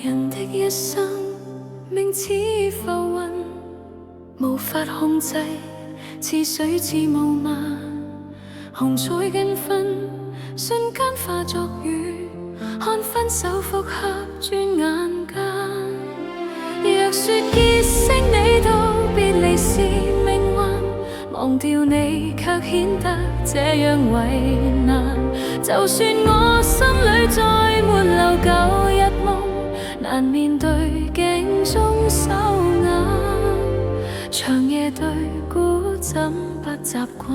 人的一生命似浮雲，無法控制，似水似霧漫。紅彩繽紛，瞬間化作雨，看分手複合轉眼間。若說結識你到別離是命運，忘掉你卻顯得這樣為難。就算我心裏再沒留舊日夢，難面對鏡中手眼，長夜對孤怎不習慣。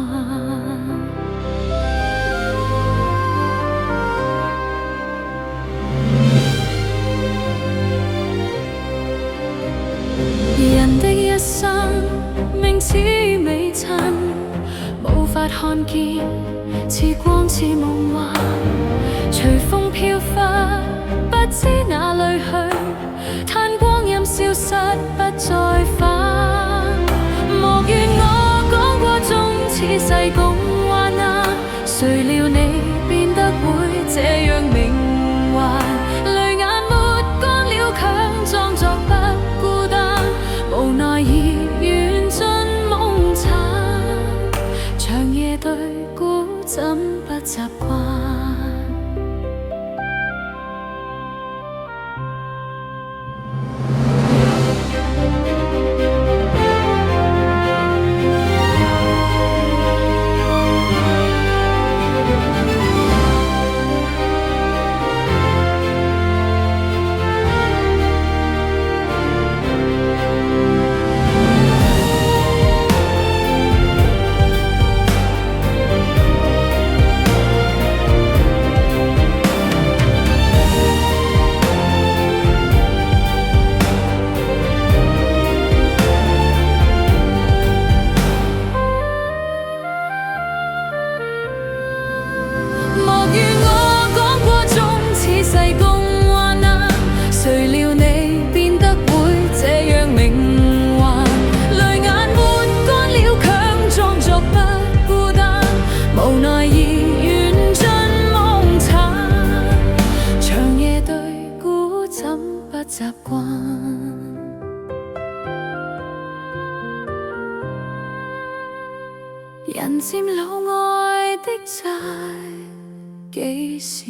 人的一生命似微塵，無法看見，似光似夢幻，隨風飄忽，不知哪裏去，嘆光陰消失不再返。莫怨我講過終此世共患難，誰料你變得會這樣冥頑。淚眼沒乾了，強裝作不孤單，無奈已緣盡夢殘。長夜對孤怎不習慣。習慣人漸老，愛的債幾時